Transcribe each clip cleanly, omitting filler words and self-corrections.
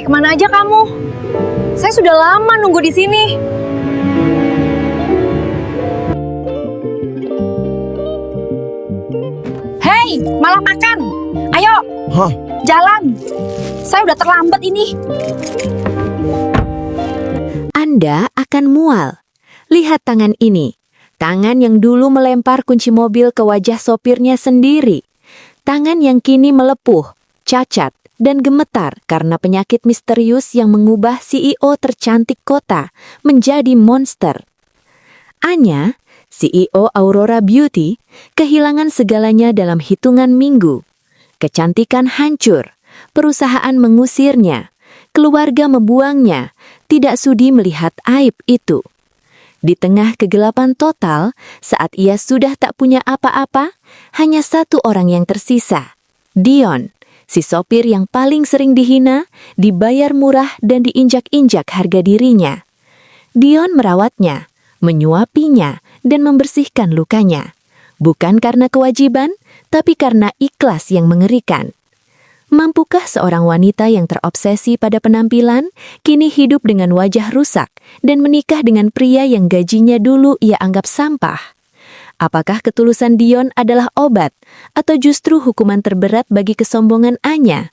Hei, kemana aja kamu? Saya sudah lama nunggu di sini. Hei, malah makan. Ayo, jalan. Saya udah terlambat ini. Anda akan mual. Lihat tangan ini. Tangan yang dulu melempar kunci mobil ke wajah sopirnya sendiri. Tangan yang kini melepuh, cacat, dan gemetar karena penyakit misterius yang mengubah CEO tercantik kota menjadi monster. Anya, CEO Aurora Beauty, kehilangan segalanya dalam hitungan minggu. Kecantikan hancur, perusahaan mengusirnya, keluarga membuangnya, tidak sudi melihat aib itu. Di tengah kegelapan total, saat ia sudah tak punya apa-apa, hanya satu orang yang tersisa, Dion. Si sopir yang paling sering dihina, dibayar murah dan diinjak-injak harga dirinya. Dion merawatnya, menyuapinya, dan membersihkan lukanya. Bukan karena kewajiban, tapi karena ikhlas yang mengerikan. Mampukah seorang wanita yang terobsesi pada penampilan, kini hidup dengan wajah rusak dan menikah dengan pria yang gajinya dulu ia anggap sampah? Apakah ketulusan Dion adalah obat, atau justru hukuman terberat bagi kesombongan Anya?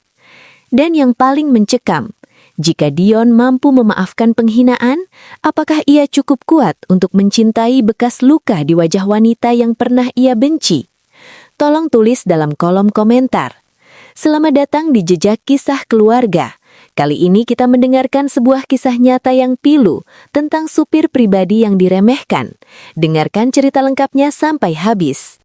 Dan yang paling mencekam, jika Dion mampu memaafkan penghinaan, apakah ia cukup kuat untuk mencintai bekas luka di wajah wanita yang pernah ia benci? Tolong tulis dalam kolom komentar. Selamat datang di Jejak Kisah Keluarga. Kali ini kita mendengarkan sebuah kisah nyata yang pilu tentang supir pribadi yang diremehkan. Dengarkan cerita lengkapnya sampai habis.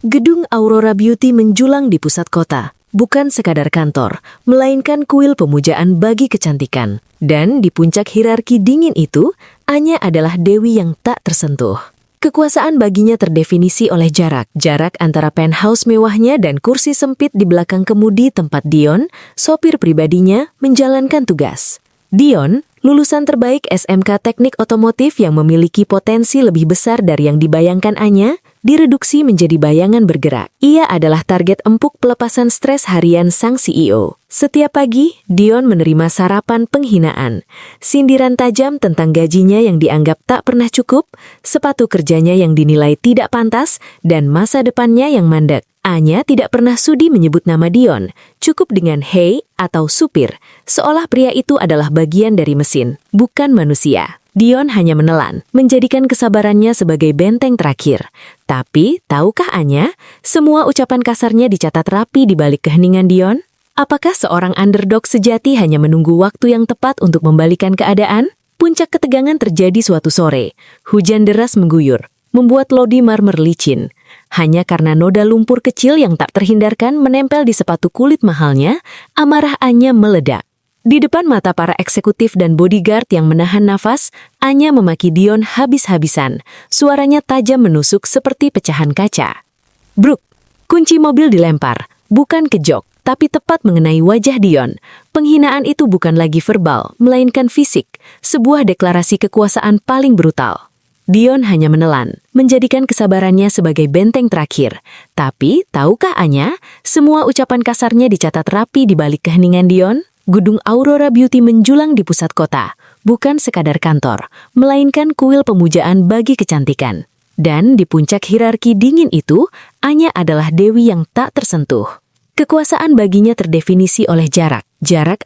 Gedung Aurora Beauty menjulang di pusat kota, bukan sekadar kantor, melainkan kuil pemujaan bagi kecantikan. Dan di puncak hierarki dingin itu, Anya adalah dewi yang tak tersentuh. Kekuasaan baginya terdefinisi oleh jarak antara penthouse mewahnya dan kursi sempit di belakang kemudi tempat Dion, sopir pribadinya, menjalankan tugas. Dion, lulusan terbaik SMK Teknik Otomotif yang memiliki potensi lebih besar dari yang dibayangkan Anya, direduksi menjadi bayangan bergerak. Ia adalah target empuk pelepasan stres harian sang CEO. Setiap pagi, Dion menerima sarapan penghinaan, sindiran tajam tentang gajinya yang dianggap tak pernah cukup, sepatu kerjanya yang dinilai tidak pantas, dan masa depannya yang mandek. Anya tidak pernah sudi menyebut nama Dion, cukup dengan hey atau supir, seolah pria itu adalah bagian dari mesin, bukan manusia. Dion hanya menelan, menjadikan kesabarannya sebagai benteng terakhir. Tapi, tahukah Anya, semua ucapan kasarnya dicatat rapi di balik keheningan Dion? Apakah seorang underdog sejati hanya menunggu waktu yang tepat untuk membalikan keadaan? Puncak ketegangan terjadi suatu sore. Hujan deras mengguyur, membuat lodi marmer licin. Hanya karena noda lumpur kecil yang tak terhindarkan menempel di sepatu kulit mahalnya, amarah Anya meledak. Di depan mata para eksekutif dan bodyguard yang menahan nafas, Anya memaki Dion habis-habisan. Suaranya tajam menusuk seperti pecahan kaca. Bruk, kunci mobil dilempar, bukan ke jok, tapi tepat mengenai wajah Dion. Penghinaan itu bukan lagi verbal, melainkan fisik, sebuah deklarasi kekuasaan paling brutal. Dion hanya menelan, menjadikan kesabarannya sebagai benteng terakhir. Tapi, tahukah Anya, semua ucapan kasarnya dicatat rapi di balik keheningan Dion? Gedung Aurora Beauty menjulang di pusat kota, bukan sekadar kantor, melainkan kuil pemujaan bagi kecantikan. Dan di puncak hierarki dingin itu, Anya adalah dewi yang tak tersentuh. Kekuasaan baginya terdefinisi oleh jarak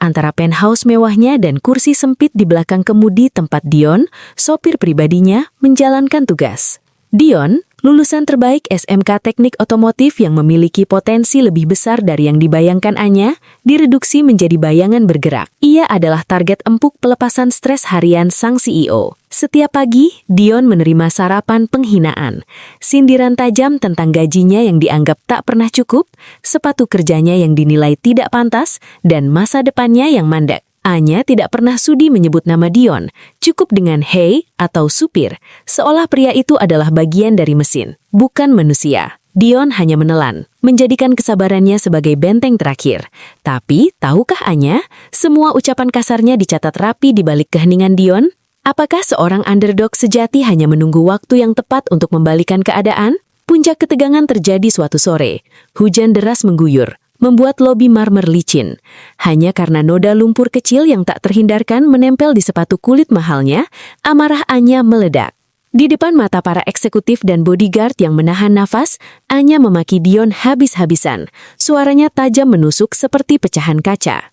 antara penthouse mewahnya dan kursi sempit di belakang kemudi tempat Dion, sopir pribadinya, menjalankan tugas. Dion, lulusan terbaik SMK Teknik Otomotif yang memiliki potensi lebih besar dari yang dibayangkan Anya, direduksi menjadi bayangan bergerak. Ia adalah target empuk pelepasan stres harian sang CEO. Setiap pagi, Dion menerima sarapan penghinaan, sindiran tajam tentang gajinya yang dianggap tak pernah cukup, sepatu kerjanya yang dinilai tidak pantas, dan masa depannya yang mandek. Anya tidak pernah sudi menyebut nama Dion, cukup dengan hey atau supir, seolah pria itu adalah bagian dari mesin, bukan manusia. Dion hanya menelan, menjadikan kesabarannya sebagai benteng terakhir. Tapi, tahukah Anya, semua ucapan kasarnya dicatat rapi di balik keheningan Dion? Apakah seorang underdog sejati hanya menunggu waktu yang tepat untuk membalikan keadaan? Puncak ketegangan terjadi suatu sore. Hujan deras mengguyur, membuat lobi marmer licin. Hanya karena noda lumpur kecil yang tak terhindarkan menempel di sepatu kulit mahalnya, amarah Anya meledak. Di depan mata para eksekutif dan bodyguard yang menahan nafas, Anya memaki Dion habis-habisan. Suaranya tajam menusuk seperti pecahan kaca.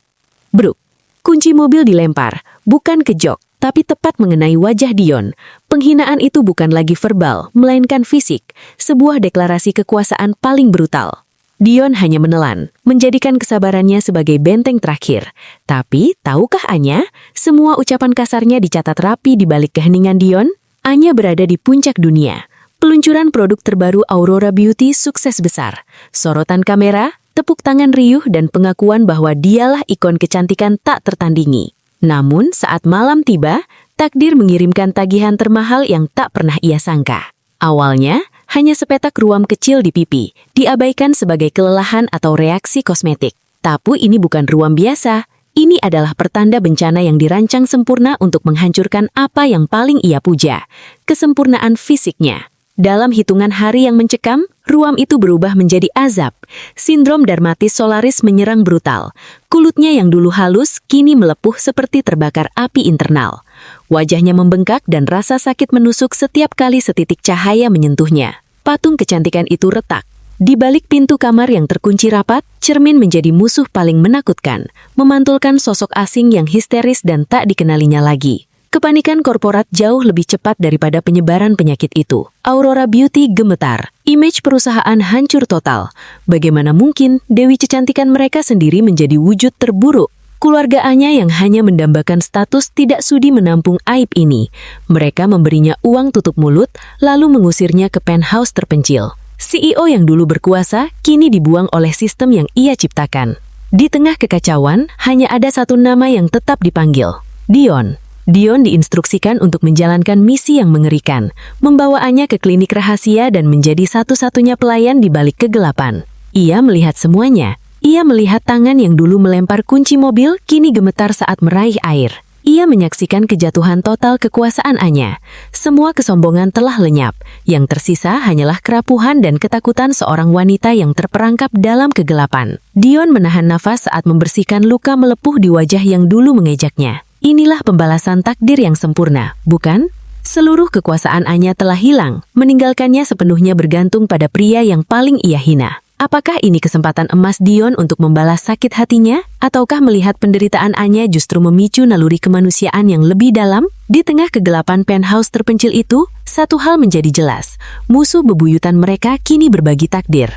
Bruk, kunci mobil dilempar, bukan ke jok, tapi tepat mengenai wajah Dion. Penghinaan itu bukan lagi verbal, melainkan fisik, sebuah deklarasi kekuasaan paling brutal. Dion hanya menelan, menjadikan kesabarannya sebagai benteng terakhir. Tapi, tahukah Anya, semua ucapan kasarnya dicatat rapi di balik keheningan Dion? Anya berada di puncak dunia. Peluncuran produk terbaru Aurora Beauty sukses besar. Sorotan kamera, tepuk tangan riuh dan pengakuan bahwa dialah ikon kecantikan tak tertandingi. Namun, saat malam tiba, takdir mengirimkan tagihan termahal yang tak pernah ia sangka. Awalnya, hanya sepetak ruam kecil di pipi, diabaikan sebagai kelelahan atau reaksi kosmetik. Tapi ini bukan ruam biasa. Ini adalah pertanda bencana yang dirancang sempurna untuk menghancurkan apa yang paling ia puja, kesempurnaan fisiknya. Dalam hitungan hari yang mencekam, ruam itu berubah menjadi azab. Sindrom dermatis solaris menyerang brutal. Kulitnya yang dulu halus, kini melepuh seperti terbakar api internal. Wajahnya membengkak dan rasa sakit menusuk setiap kali setitik cahaya menyentuhnya. Patung kecantikan itu retak. Di balik pintu kamar yang terkunci rapat, cermin menjadi musuh paling menakutkan, memantulkan sosok asing yang histeris dan tak dikenalinya lagi. Kepanikan korporat jauh lebih cepat daripada penyebaran penyakit itu. Aurora Beauty gemetar. Image perusahaan hancur total. Bagaimana mungkin Dewi kecantikan mereka sendiri menjadi wujud terburuk? Keluarga Anya yang hanya mendambakan status tidak sudi menampung aib ini. Mereka memberinya uang tutup mulut, lalu mengusirnya ke penthouse terpencil. CEO yang dulu berkuasa, kini dibuang oleh sistem yang ia ciptakan. Di tengah kekacauan, hanya ada satu nama yang tetap dipanggil. Dion. Dion diinstruksikan untuk menjalankan misi yang mengerikan, membawa Anya ke klinik rahasia dan menjadi satu-satunya pelayan di balik kegelapan. Ia melihat semuanya. Ia melihat tangan yang dulu melempar kunci mobil, kini gemetar saat meraih air. Ia menyaksikan kejatuhan total kekuasaan Anya. Semua kesombongan telah lenyap. Yang tersisa hanyalah kerapuhan dan ketakutan seorang wanita yang terperangkap dalam kegelapan. Dion menahan nafas saat membersihkan luka melepuh di wajah yang dulu mengejaknya. Inilah pembalasan takdir yang sempurna, bukan? Seluruh kekuasaan Anya telah hilang, meninggalkannya sepenuhnya bergantung pada pria yang paling ia hina. Apakah ini kesempatan emas Dion untuk membalas sakit hatinya? Ataukah melihat penderitaan Anya justru memicu naluri kemanusiaan yang lebih dalam? Di tengah kegelapan penthouse terpencil itu, satu hal menjadi jelas. Musuh bebuyutan mereka kini berbagi takdir.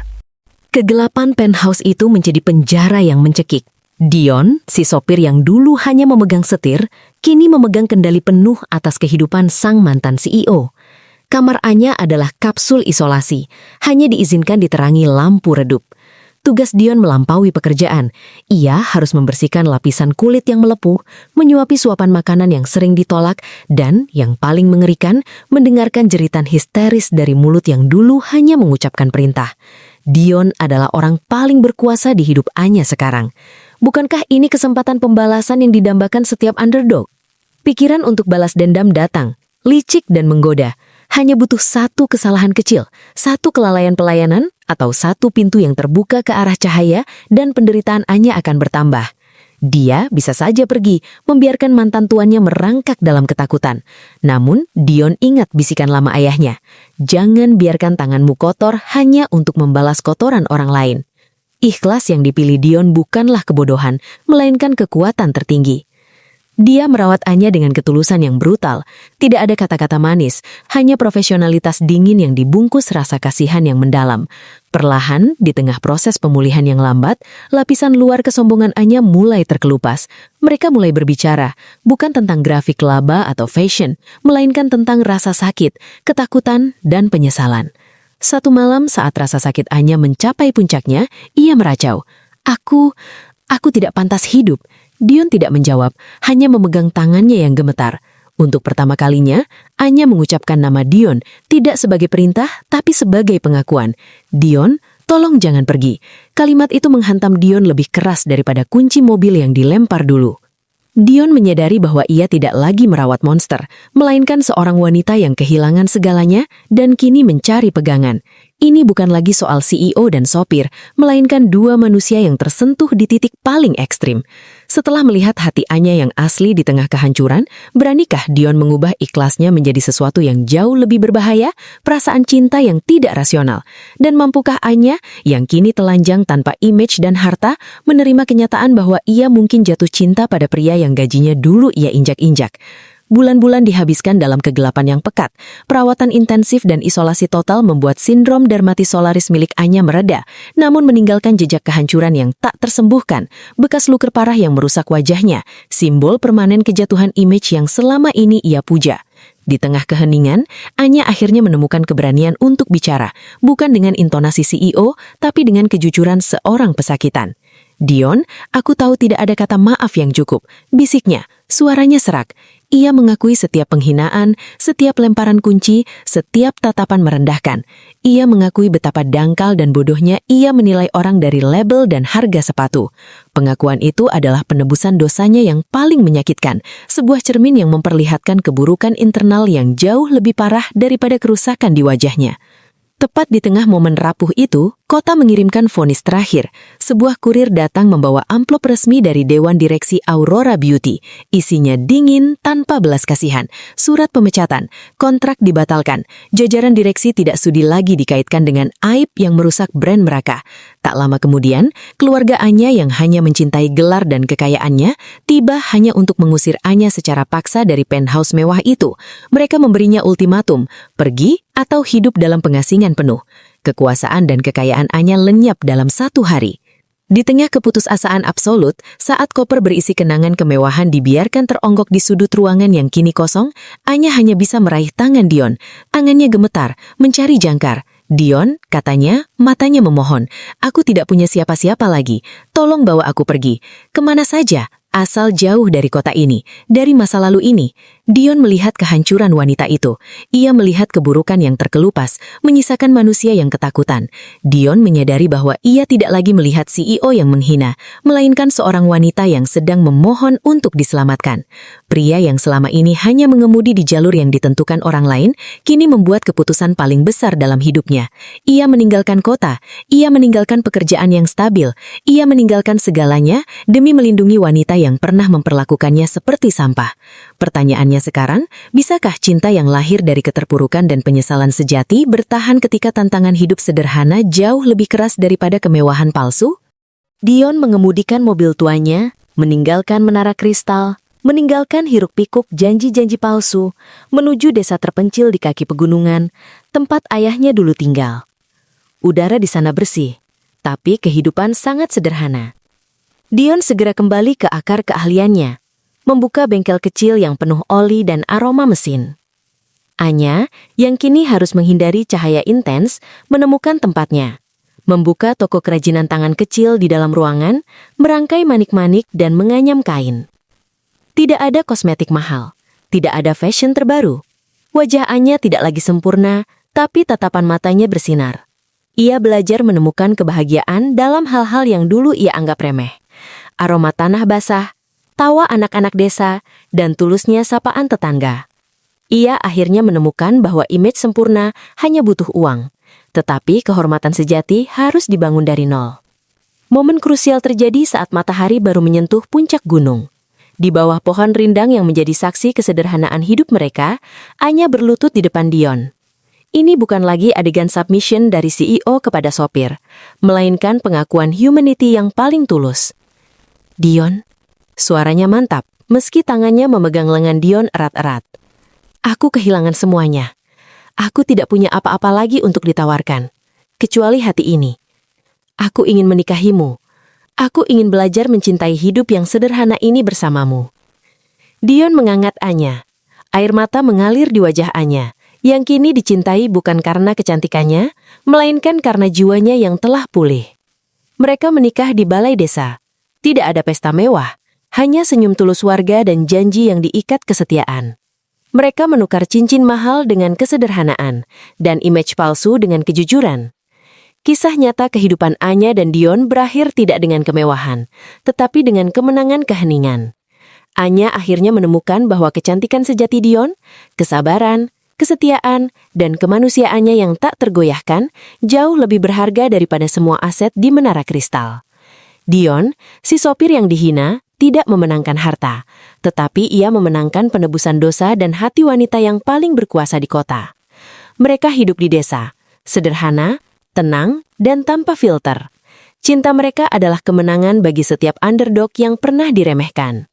Kegelapan penthouse itu menjadi penjara yang mencekik. Dion, si sopir yang dulu hanya memegang setir, kini memegang kendali penuh atas kehidupan sang mantan CEO. Kamar Anya adalah kapsul isolasi, hanya diizinkan diterangi lampu redup. Tugas Dion melampaui pekerjaan. Ia harus membersihkan lapisan kulit yang melepuh, menyuapi suapan makanan yang sering ditolak, dan, yang paling mengerikan, mendengarkan jeritan histeris dari mulut yang dulu hanya mengucapkan perintah. Dion adalah orang paling berkuasa di hidup Anya sekarang. Bukankah ini kesempatan pembalasan yang didambakan setiap underdog? Pikiran untuk balas dendam datang, licik dan menggoda. Hanya butuh satu kesalahan kecil, satu kelalaian pelayanan, atau satu pintu yang terbuka ke arah cahaya dan penderitaan Anya akan bertambah. Dia bisa saja pergi, membiarkan mantan tuannya merangkak dalam ketakutan. Namun, Dion ingat bisikan lama ayahnya. Jangan biarkan tanganmu kotor hanya untuk membalas kotoran orang lain. Ikhlas yang dipilih Dion bukanlah kebodohan, melainkan kekuatan tertinggi. Dia merawat Anya dengan ketulusan yang brutal. Tidak ada kata-kata manis, hanya profesionalitas dingin yang dibungkus rasa kasihan yang mendalam. Perlahan, di tengah proses pemulihan yang lambat, lapisan luar kesombongan Anya mulai terkelupas. Mereka mulai berbicara, bukan tentang grafik laba atau fashion, melainkan tentang rasa sakit, ketakutan, dan penyesalan. Satu malam saat rasa sakit Anya mencapai puncaknya, ia meracau. Aku tidak pantas hidup. Dion tidak menjawab, hanya memegang tangannya yang gemetar. Untuk pertama kalinya, Anya mengucapkan nama Dion, tidak sebagai perintah, tapi sebagai pengakuan. Dion, tolong jangan pergi. Kalimat itu menghantam Dion lebih keras daripada kunci mobil yang dilempar dulu. Dion menyadari bahwa ia tidak lagi merawat monster, melainkan seorang wanita yang kehilangan segalanya dan kini mencari pegangan. Ini bukan lagi soal CEO dan sopir, melainkan dua manusia yang tersentuh di titik paling ekstrim. Setelah melihat hati Anya yang asli di tengah kehancuran, beranikah Dion mengubah ikhlasnya menjadi sesuatu yang jauh lebih berbahaya, perasaan cinta yang tidak rasional? Dan mampukah Anya, yang kini telanjang tanpa image dan harta, menerima kenyataan bahwa ia mungkin jatuh cinta pada pria yang gajinya dulu ia injak-injak? Bulan-bulan dihabiskan dalam kegelapan yang pekat. Perawatan intensif dan isolasi total membuat sindrom dermatisolaris milik Anya mereda, namun meninggalkan jejak kehancuran yang tak tersembuhkan, bekas luka parah yang merusak wajahnya, simbol permanen kejatuhan image yang selama ini ia puja. Di tengah keheningan, Anya akhirnya menemukan keberanian untuk bicara, bukan dengan intonasi CEO, tapi dengan kejujuran seorang pesakitan. "Dion, aku tahu tidak ada kata maaf yang cukup," bisiknya, suaranya serak. Ia mengakui setiap penghinaan, setiap lemparan kunci, setiap tatapan merendahkan. Ia mengakui betapa dangkal dan bodohnya ia menilai orang dari label dan harga sepatu. Pengakuan itu adalah penebusan dosanya yang paling menyakitkan, sebuah cermin yang memperlihatkan keburukan internal yang jauh lebih parah daripada kerusakan di wajahnya. Tepat di tengah momen rapuh itu, kota mengirimkan vonis terakhir. Sebuah kurir datang membawa amplop resmi dari Dewan Direksi Aurora Beauty. Isinya dingin tanpa belas kasihan. Surat pemecatan, kontrak dibatalkan. Jajaran direksi tidak sudi lagi dikaitkan dengan aib yang merusak brand mereka. Tak lama kemudian, keluarga Anya yang hanya mencintai gelar dan kekayaannya, tiba hanya untuk mengusir Anya secara paksa dari penthouse mewah itu. Mereka memberinya ultimatum, pergi atau hidup dalam pengasingan penuh. Kekuasaan dan kekayaan Anya lenyap dalam satu hari. Di tengah keputusasaan absolut, saat koper berisi kenangan kemewahan dibiarkan teronggok di sudut ruangan yang kini kosong, Anya hanya bisa meraih tangan Dion. Tangannya gemetar, mencari jangkar. "Dion," katanya, matanya memohon, "aku tidak punya siapa-siapa lagi. Tolong bawa aku pergi. Kemana saja? Asal jauh dari kota ini, dari masa lalu ini." Dion melihat kehancuran wanita itu. Ia melihat keburukan yang terkelupas, menyisakan manusia yang ketakutan. Dion menyadari bahwa ia tidak lagi melihat CEO yang menghina, melainkan seorang wanita yang sedang memohon untuk diselamatkan. Pria yang selama ini hanya mengemudi di jalur yang ditentukan orang lain, kini membuat keputusan paling besar dalam hidupnya. Ia meninggalkan kota, ia meninggalkan pekerjaan yang stabil, ia meninggalkan segalanya demi melindungi wanita yang pernah memperlakukannya seperti sampah. Pertanyaannya sekarang, bisakah cinta yang lahir dari keterpurukan dan penyesalan sejati bertahan ketika tantangan hidup sederhana jauh lebih keras daripada kemewahan palsu? Dion mengemudikan mobil tuanya, meninggalkan menara kristal, meninggalkan hiruk-pikuk janji-janji palsu, menuju desa terpencil di kaki pegunungan, tempat ayahnya dulu tinggal. Udara di sana bersih, tapi kehidupan sangat sederhana. Dion segera kembali ke akar keahliannya, membuka bengkel kecil yang penuh oli dan aroma mesin. Anya, yang kini harus menghindari cahaya intens, menemukan tempatnya. Membuka toko kerajinan tangan kecil di dalam ruangan, merangkai manik-manik dan menganyam kain. Tidak ada kosmetik mahal, tidak ada fashion terbaru. Wajah Anya tidak lagi sempurna, tapi tatapan matanya bersinar. Ia belajar menemukan kebahagiaan dalam hal-hal yang dulu ia anggap remeh. Aroma tanah basah, tawa anak-anak desa, dan tulusnya sapaan tetangga. Ia akhirnya menemukan bahwa image sempurna hanya butuh uang, tetapi kehormatan sejati harus dibangun dari nol. Momen krusial terjadi saat matahari baru menyentuh puncak gunung. Di bawah pohon rindang yang menjadi saksi kesederhanaan hidup mereka, Anya berlutut di depan Dion. Ini bukan lagi adegan submission dari CEO kepada sopir, melainkan pengakuan humanity yang paling tulus. "Dion," suaranya mantap, meski tangannya memegang lengan Dion erat-erat. "Aku kehilangan semuanya. Aku tidak punya apa-apa lagi untuk ditawarkan, kecuali hati ini. Aku ingin menikahimu. Aku ingin belajar mencintai hidup yang sederhana ini bersamamu." Dion mengangkat Anya. Air mata mengalir di wajah Anya, yang kini dicintai bukan karena kecantikannya, melainkan karena jiwanya yang telah pulih. Mereka menikah di balai desa. Tidak ada pesta mewah, hanya senyum tulus warga dan janji yang diikat kesetiaan. Mereka menukar cincin mahal dengan kesederhanaan, dan image palsu dengan kejujuran. Kisah nyata kehidupan Anya dan Dion berakhir tidak dengan kemewahan, tetapi dengan kemenangan keheningan. Anya akhirnya menemukan bahwa kecantikan sejati Dion, kesabaran, kesetiaan, dan kemanusiaannya yang tak tergoyahkan jauh lebih berharga daripada semua aset di Menara Kristal. Dion, si sopir yang dihina, tidak memenangkan harta, tetapi ia memenangkan penebusan dosa dan hati wanita yang paling berkuasa di kota. Mereka hidup di desa, sederhana, tenang, dan tanpa filter. Cinta mereka adalah kemenangan bagi setiap underdog yang pernah diremehkan.